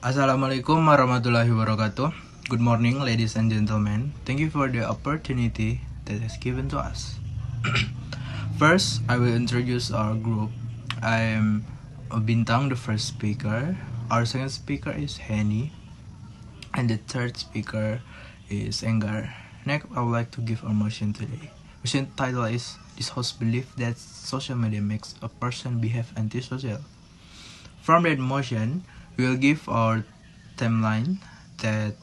Assalamualaikum warahmatullahi wabarakatuh. Good morning, ladies and gentlemen. Thank you for the opportunity that is given to us. First, I will introduce our group. I am Bintang, the first speaker. Our second speaker is Heni, and the third speaker is Enggar. Next, I would like to give our motion today. Motion title is "This host believe that social media makes a person behave antisocial." From that motion, we will give our timeline that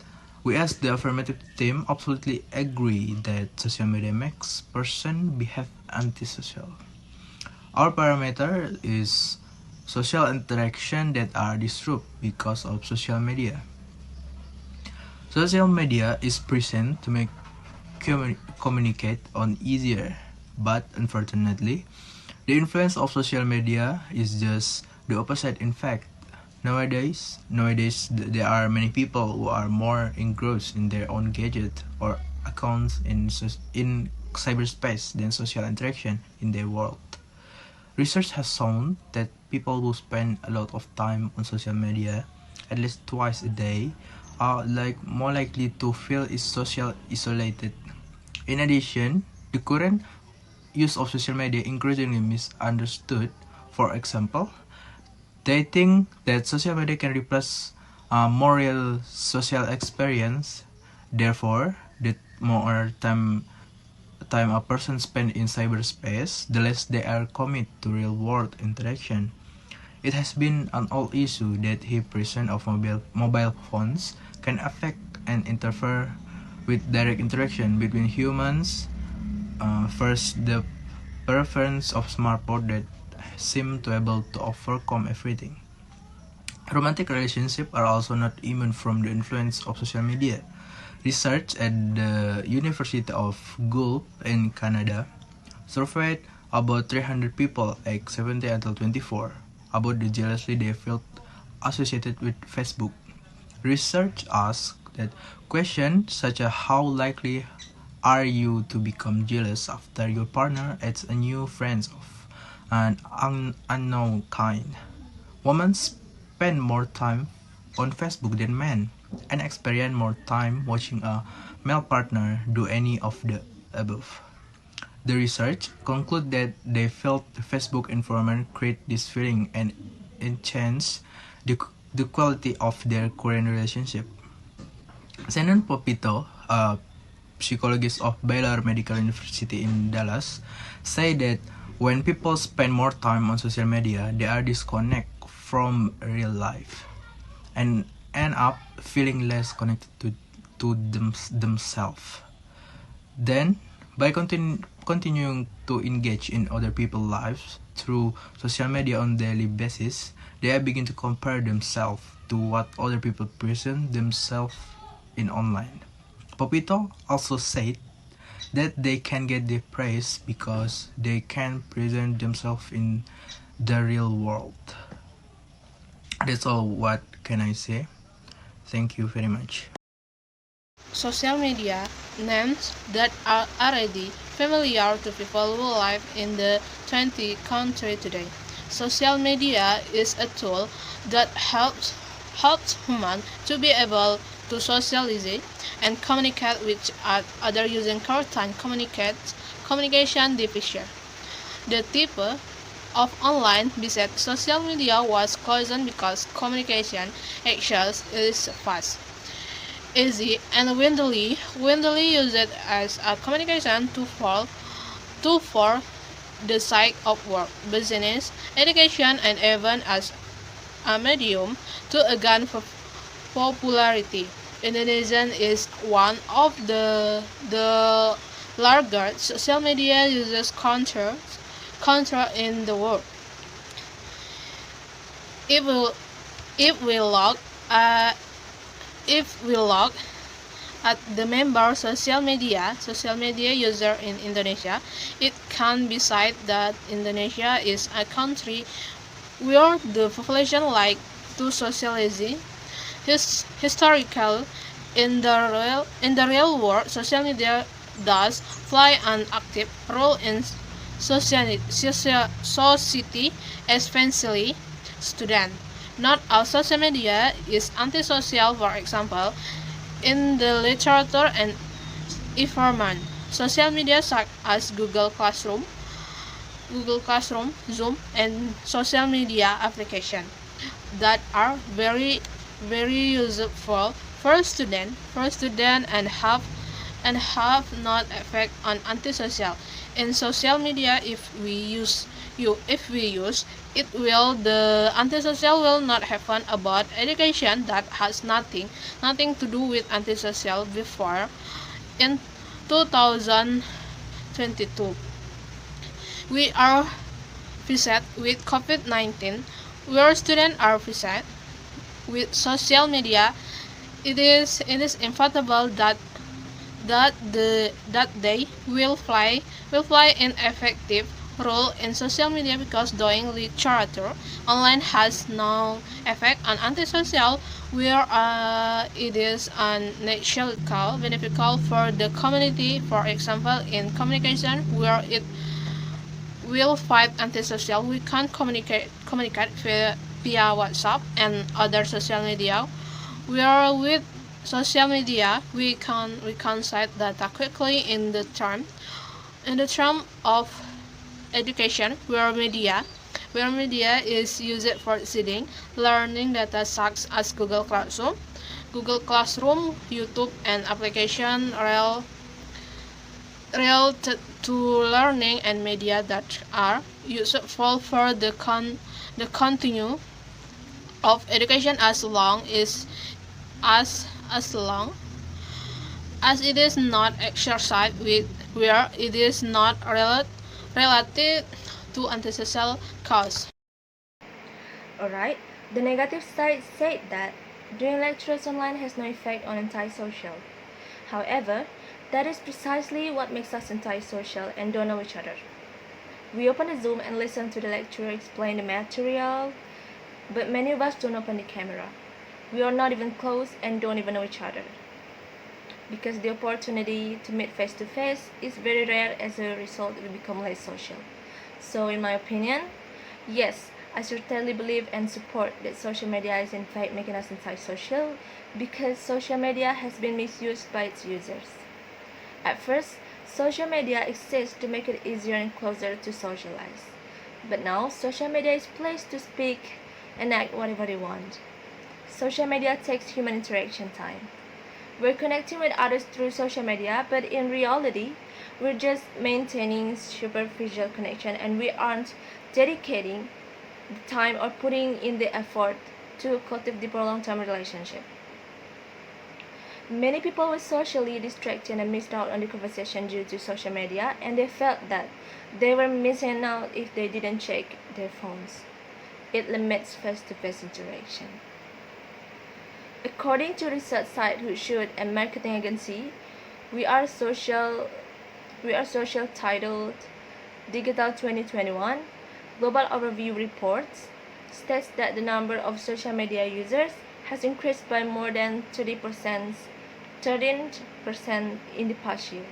we as the affirmative team absolutely agree that social media makes person behave antisocial. Our parameter is social interaction that are disrupted because of social media. Social media is present to make communicate on easier, but unfortunately, the influence of social media is just the opposite. In fact, nowadays there are many people who are more engrossed in their own gadget or accounts in cyberspace than social interaction in their world. Research has shown that people who spend a lot of time on social media, at least twice a day, are more likely to feel social isolated. In addition, the current use of social media increasingly misunderstood. For example, they think that social media can replace more real social experience. Therefore, the more time a person spends in cyberspace, the less they are committed to real-world interaction. It has been an old issue that the presence of mobile phones can affect and interfere with direct interaction between humans. First, the preference of smartphone that seem to able to overcome everything. Romantic relationships are also not immune from the influence of social media. Research at the University of Guelph in Canada surveyed about 300 people aged 17 until 24 about the jealousy they felt associated with Facebook. Research asked that questions such as how likely are you to become jealous after your partner adds a new friend of an unknown kind. Women spend more time on Facebook than men and experience more time watching a male partner do any of the above. The research concluded that they felt the Facebook environment create this feeling and enhance the quality of their current relationship. Shannon Popito, a psychologist of Baylor Medical University in Dallas, say that when people spend more time on social media, they are disconnected from real life and end up feeling less connected to themselves. Then, by continuing to engage in other people's lives through social media on daily basis, they begin to compare themselves to what other people present themselves in online. Popito also said that they can get the praise because they can present themselves in the real world. That's all what can I say. Thank you very much. Social media, names that are already familiar to people who live in the 20th century today. Social media is a tool that helps humans to be able to socialize and communicate with others using current communication devices. The type of online-based social media was chosen because communication access is fast, easy, and widely used as a communication tool for the sake of work, business, education, and even as a medium to gain popularity. Indonesian is one of the largest social media users country in the world. If we look at the member social media user in Indonesia, it can be said that Indonesia is a country where the population like to socialize. Historical in the real world, social media does play an active role in society, especially students. Not all social media is antisocial. For example, in the literature and environment, social media such as Google Classroom, Zoom, and social media application that are very useful for student and have not effect on antisocial. In social media, if we use it will, the antisocial will not have fun about education that has nothing to do with antisocial before. In 2022, we are faced with COVID-19, where students are faced with social media. It is inevitable that they will play an effective role in social media, because doing literature online has no effect on antisocial, where it is a natural beneficial for the community. For example, in communication, where it will fight antisocial, we can communicate via WhatsApp and other social media, where with social media we can cite data quickly in the term of education, where media is used for seeding learning data such as Google Classroom, YouTube, and application related to learning, and media that are useful for the continue of education, as long as it is not exercised with where it is not related to antisocial cause. Alright, the negative side said that doing lectures online has no effect on antisocial. However, that is precisely what makes us antisocial and don't know each other. We open the Zoom and listen to the lecturer explain the material, but many of us don't open the camera. We are not even close and don't even know each other, because the opportunity to meet face to face is very rare. As a result, we become less social. So in my opinion, yes, I certainly believe and support that social media is in fact making us antisocial, because social media has been misused by its users. At first, social media exists to make it easier and closer to socialize. But now, social media is a place to speak and act whatever they want. Social media takes human interaction time. We're connecting with others through social media, but in reality, we're just maintaining superficial connection, and we aren't dedicating the time or putting in the effort to cultivate deeper long-term relationship. Many people were socially distracted and missed out on the conversation due to social media, and they felt that they were missing out if they didn't check their phones. It limits face-to-face interaction. According to research site Hootsuite and marketing agency, we are social titled Digital 2021 Global Overview Reports states that the number of social media users has increased by more than 13% in the past year.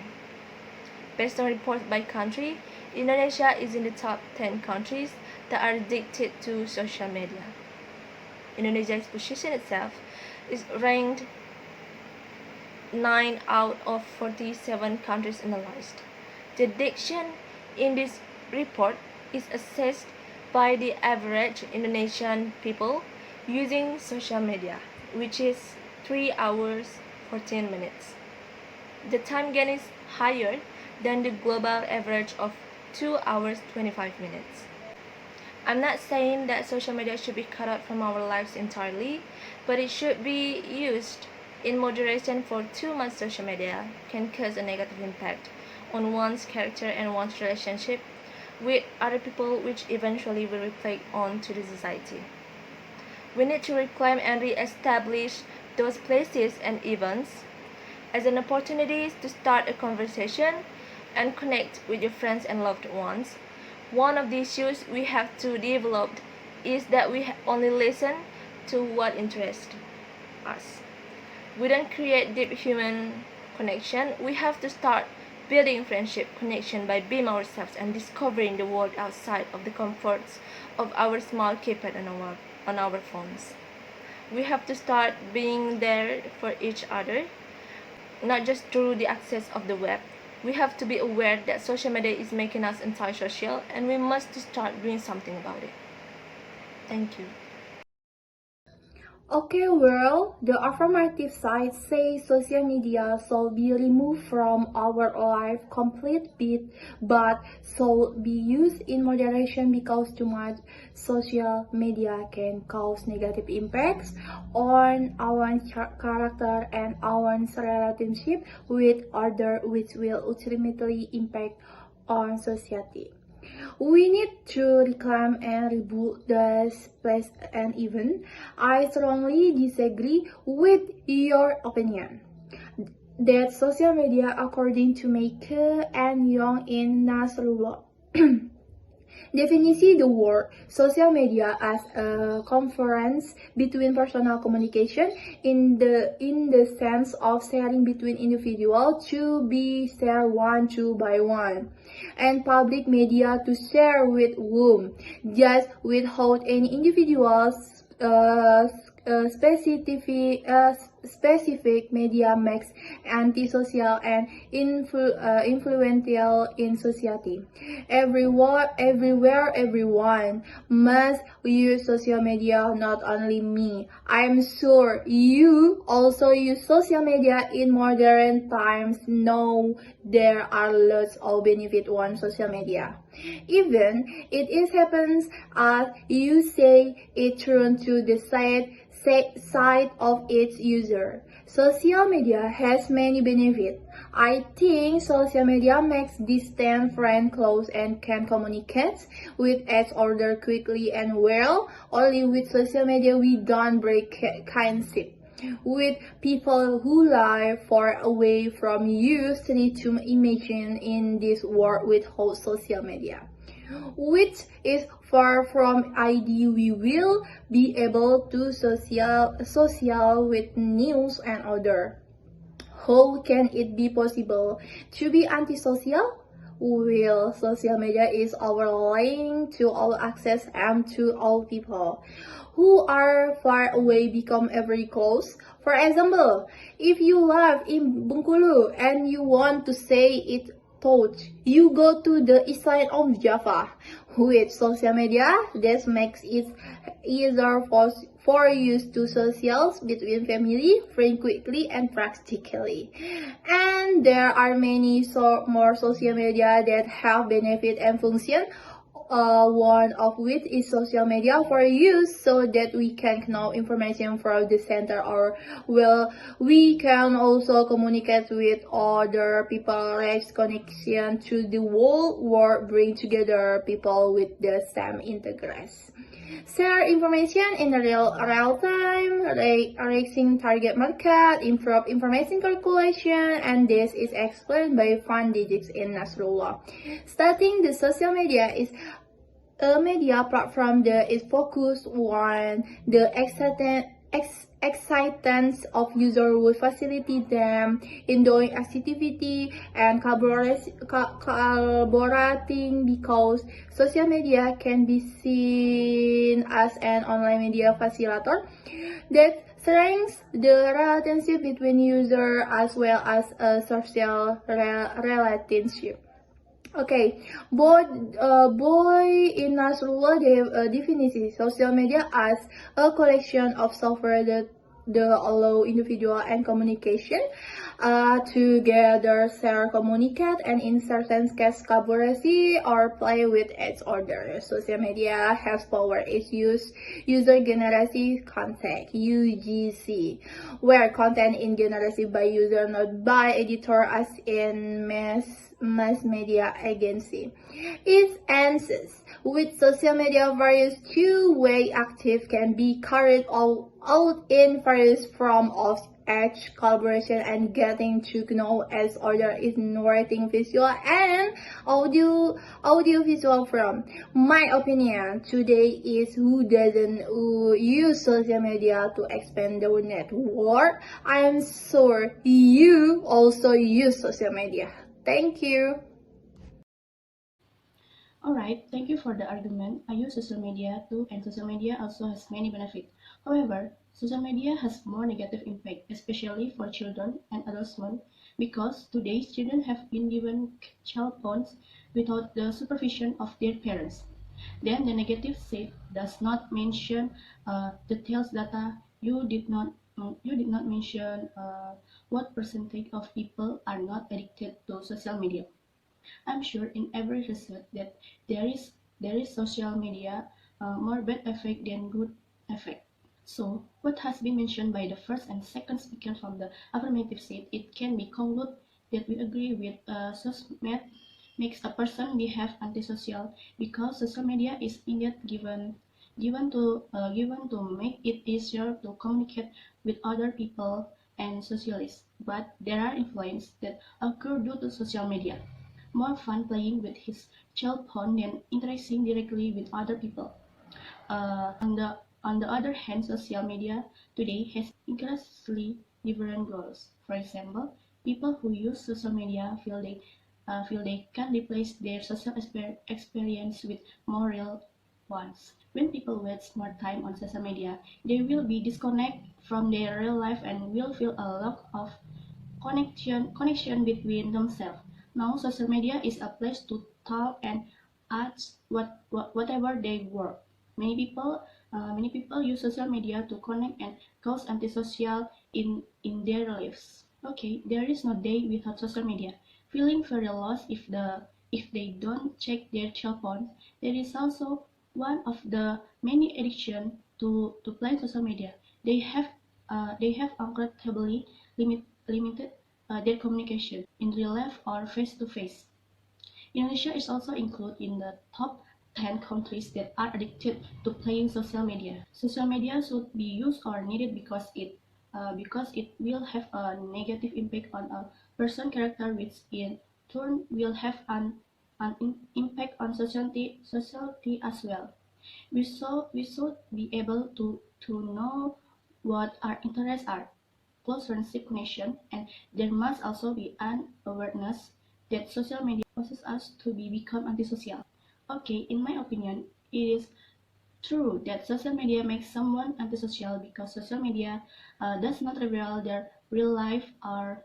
Based on reports by country, Indonesia is in the top 10 countries that are addicted to social media. Indonesia's position itself is ranked 9 out of 47 countries analyzed. The addiction in this report is assessed by the average Indonesian people using social media, which is 3 hours 14 minutes. The time gain is higher than the global average of 2 hours 25 minutes. I'm not saying that social media should be cut out from our lives entirely, but it should be used in moderation, for too much social media can cause a negative impact on one's character and one's relationship with other people, which eventually will reflect onto the society. We need to reclaim and re-establish those places and events as an opportunity to start a conversation and connect with your friends and loved ones. One of the issues we have to develop is that we only listen to what interests us. We don't create deep human connection. We have to start building friendship connection by being ourselves and discovering the world outside of the comforts of our small keypad on our phones. We have to start being there for each other, not just through the access of the web. We have to be aware that social media is making us antisocial, and we must start doing something about it. Thank you. Okay, well, the affirmative side says social media should be removed from our life complete but should be used in moderation because too much social media can cause negative impacts on our character and our relationship with others, which will ultimately impact on society. We need to reclaim and rebuild the space, and even I strongly disagree with your opinion that social media, according to Maker and Young in Nasrullah, definisi the word social media as a conference between personal communication in the sense of sharing between individuals to be shared one to by one, and public media to share with whom, just without any individuals specific media makes antisocial and influential in society. Everywhere, everyone must use social media, not only me. I'm sure you also use social media in modern times. Know there are lots of benefit on social media. Even it happens as you say it turn to the side of its user. Social media has many benefits. I think social media makes distant friends close and can communicate with each other quickly and well. Only with social media we don't break kinship with people who live far away from you. Try to imagine in this world without social media, which is far from ideal. We will be able to social with news and other. How can it be possible to be antisocial? Well, social media is our link to all access and to all people who are far away become very close. For example, if you live in Bengkulu and you want to say it touch, you go to the east side of Java. With social media, this makes it easier for you to socialize between family, friends quickly and practically. And there are many more social media that have benefit and function. One of which is social media for use so that we can know information from the center, or well, we can also communicate with other people, raise connection to the whole world, bring together people with the same interests, share information in real time, raising target market, improve information calculation, and this is explained by Van Digits in Nasrullah. Starting the social media is a media platform that is focused on the excitance of users would facilitate them in doing activity and collaborating, because social media can be seen as an online media facilitator that strengthens the relationship between users as well as a social relationship. Okay, boy in Nasrullah, they define social media as a collection of software that allow individual and communication together, share, communicate, and in certain cases collaborate or play with each other. Social media has power. It's user generated content (UGC), where content is generated by user, not by editor, as in mass media agency. It ends with social media. Various two-way active can be carried out in various forms of edge collaboration and getting to know each other is narrating visual and audio visual. From my opinion today is who doesn't use social media to expand their network. I'm sure you also use social media. Thank you. Alright, thank you for the argument. I use social media too, and social media also has many benefits. However, social media has more negative impact, especially for children and adults, because today's children have been given child phones without the supervision of their parents. Then the negative side does not mention details data. You did not mention what percentage of people are not addicted to social media. I'm sure in every research that there is there is social media more bad effect than good effect. So what has been mentioned by the first and second speaker from the affirmative side, it can be concluded that we agree with social media makes a person behave antisocial because social media is indeed given to make it easier to communicate with other people and socialize. But there are influences that occur due to social media. More fun playing with his child phone than interacting directly with other people. On the other hand, social media today has increasingly different roles. For example, people who use social media feel they can replace their social experience with more real ones. When people waste more time on social media, they will be disconnected from their real life and will feel a lack of connection between themselves. Now, social media is a place to talk and ask whatever they want. Many people use social media to connect and cause antisocial in their lives. Okay, there is no day without social media. Feeling very lost if they don't check their cell phone. There is also one of the many addiction to play social media. They have incredibly limited their communication in real life or face to face. Indonesia is also included in the top 10 countries that are addicted to playing social media. Social media should be used or needed because it will have a negative impact on a person's character, which in turn will have an impact on society as well. We should be able to know what our interests are, close friendship connection, and there must also be an awareness that social media causes us to become antisocial. Okay, in my opinion, it is true that social media makes someone antisocial because social media does not reveal their real life or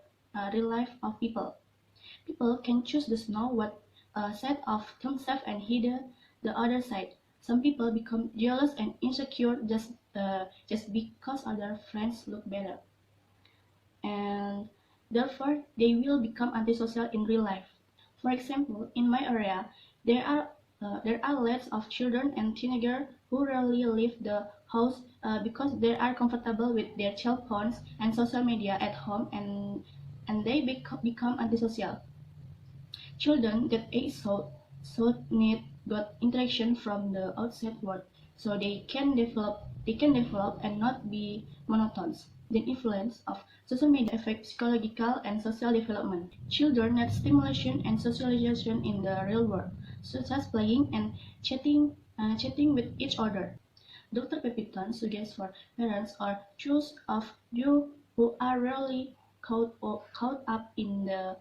real life of people. People can choose to know what side of themselves and hide the other side. Some people become jealous and insecure just because other friends look better, and therefore they will become antisocial in real life. For example, in my area, there are lots of children and teenagers who rarely leave the house because they are comfortable with their cell phones and social media at home, and they become antisocial. Children that age so need good interaction from the outside world so they can develop and not be monotonous. The influence of social media affects psychological and social development. Children need stimulation and socialization in the real world, such as playing and chatting with each other. Dr. Pepitone suggests for parents or those of you who are rarely caught up in the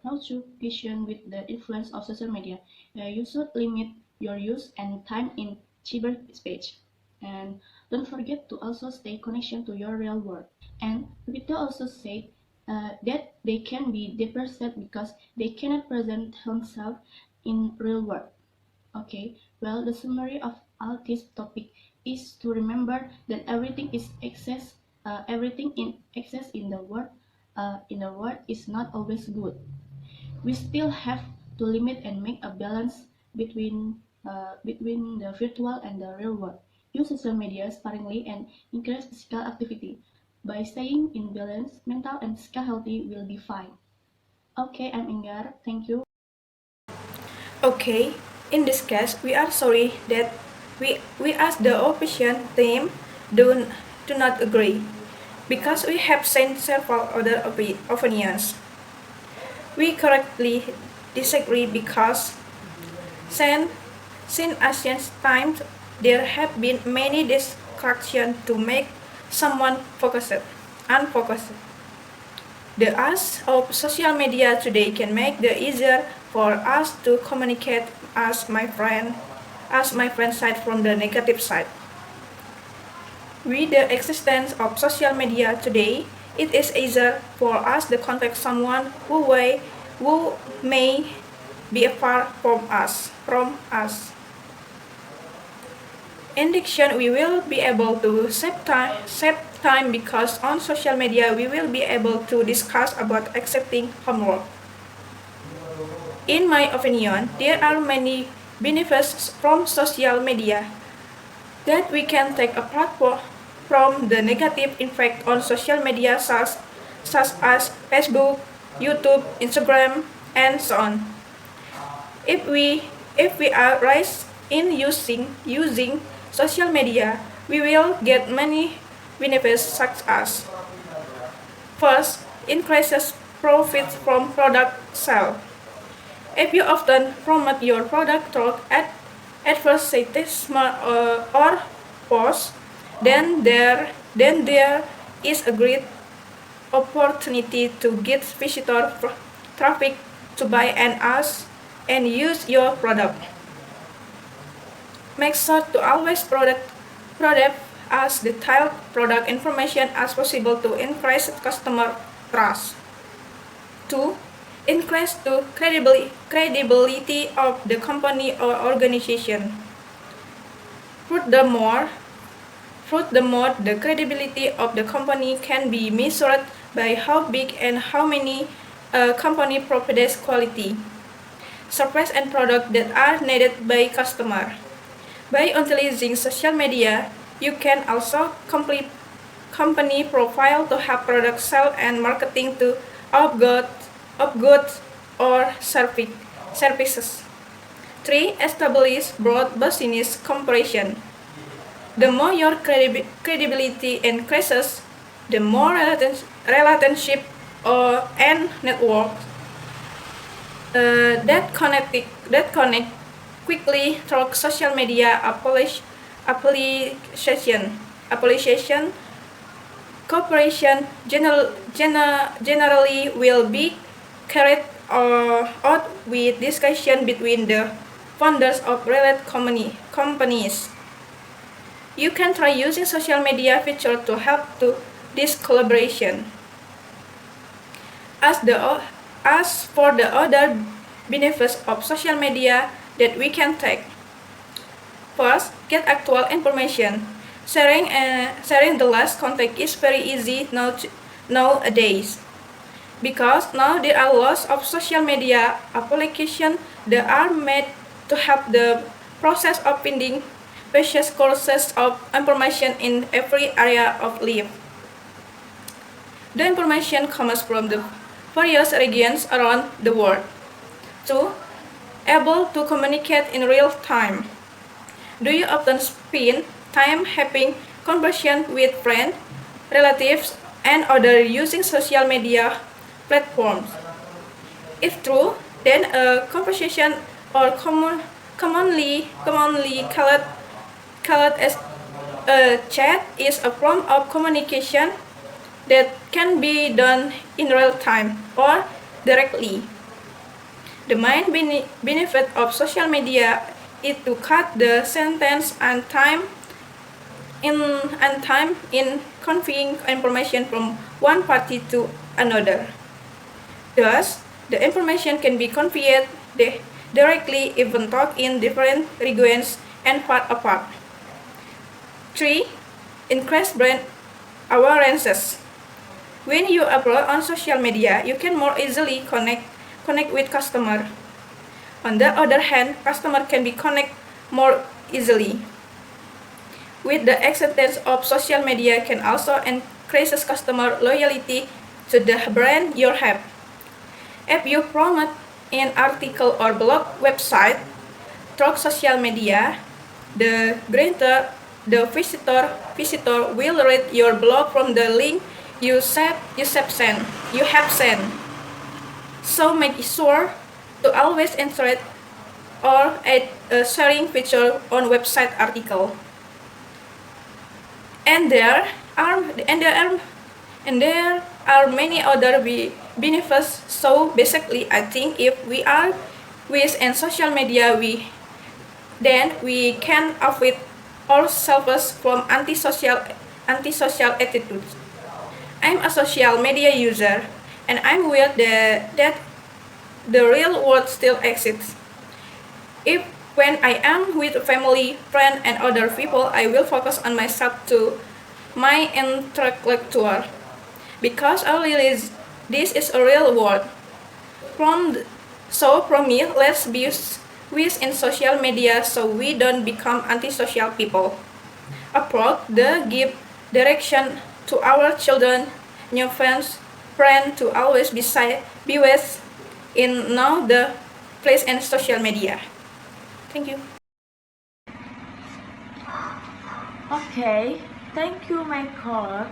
preoccupation with the influence of social media, you should limit your use and time in cyberspace. And don't forget to also stay connection to your real world. And Vito also said that they can be depressed because they cannot present themselves in real world. Okay, well, the summary of all this topic is to remember that everything in excess in the world is not always good. We still have to limit and make a balance between the virtual and the real world. Use social media sparingly and increase physical activity. By staying in balance, mental and physical healthy will be fine. Okay, I'm Enggar. Thank you. Okay, in this case, we are sorry that we as the opposition team do, do not agree because we have seen several other opinions. We correctly disagree because since, since ancient times there have been many distractions to make someone unfocused. The use of social media today can make it easier for us to communicate as my friend side from the negative side. With the existence of social media today, it is easier for us to contact someone who may be far from us. In addition, we will be able to save time because on social media we will be able to discuss about accepting homework. In my opinion, there are many benefits from social media that we can take apart from the negative effect on social media such as Facebook, YouTube, Instagram, and so on. If we are raised in using social media, we will get many benefits such as: first, increases profits from product sale. If you often promote your product through advertisement or posts, then there is a great opportunity to get visitor traffic to buy and use your product. Make sure to always product as detailed product information as possible to increase customer trust. 2. Increase the credibility of the company or organization. Furthermore, the credibility of the company can be measured by how big and how many company provides quality service and product that are needed by customer. By utilizing social media, you can also complete company profile to have product sale and marketing to of goods or services. 3. Establish broad business cooperation. The more your credibility increases, the more relationship and network that connect quickly through social media application. Cooperation generally will be carried out with discussion between the founders of related companies. You can try using social media feature to help to this collaboration. As for the other benefits of social media that we can take. First, get actual information. Sharing the last contact is very easy nowadays. Because now there are lots of social media applications that are made to help the process of finding precious courses of information in every area of life. The information comes from the various regions around the world. 2. Able to communicate in real time. Do you often spend time having conversation with friends, relatives, and others using social media platforms? If true, then a conversation or commonly called as a chat is a form of communication that can be done in real time or directly. The main benefit of social media is to cut the sentence and time in conveying information from one party to another. Thus, the information can be conveyed directly even though in different regions and far apart. 3. Increase brand awarenesses. When you upload on social media, you can more easily connect with customer. On the other hand, customer can be connect more easily. With the existence of social media can also increases customer loyalty to the brand you have. If you promote an article or blog website through social media, the visitor will read your blog from the link you have sent. So make sure to always insert or add a sharing feature on website article. And there are many other benefits. So basically, I think if we are with and social media, then we can avoid ourselves from antisocial attitudes. I'm a social media user, and I'm aware that the real world still exists. If when I am with family, friend, and other people, I will focus on myself to my intellectual, because I realize this is a real world. So from me, let's be with in social media so we don't become antisocial people. Approach the give direction to our children, new friend to always be with in now the place and social media. Thank you. Okay, thank you, my colleague.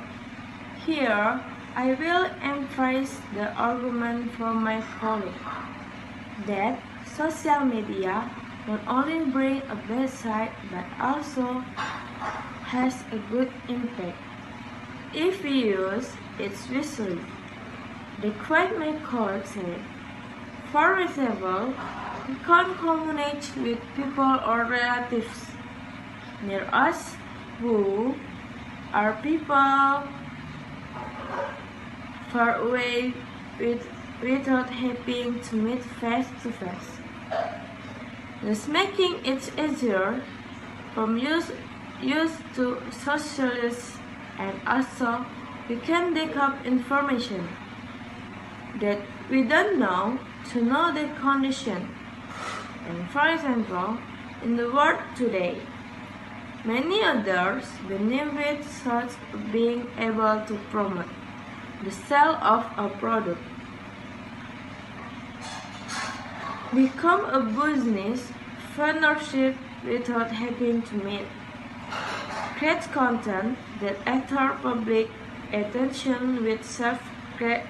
Here, I will emphasize the argument from my colleague that social media not only brings a bad side but also has a good impact if we use it wisely. The quote my colleague said, for example, we can communicate with people or relatives near us who are people far away without having to meet face to face, thus making it easier from use to socialize, and also we can dig up information that we don't know to know the condition. And for example, in the world today, many others benefit such being able to promote the sale of a product, become a business partnership without having to meet, create content that attract public attention with self-creation.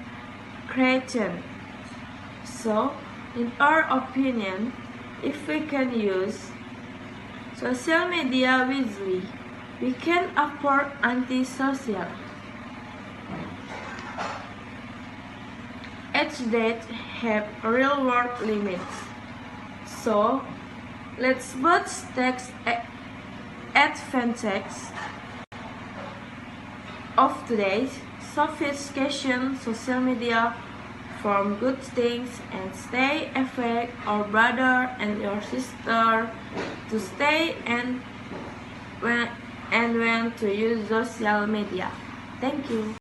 So, in our opinion, if we can use social media wisely, we can afford antisocial. Each date have real world limits. So, let's both take advantage of today's sophistication social media from good things and stay away our brother and your sister to stay and when to use social media. Thank you.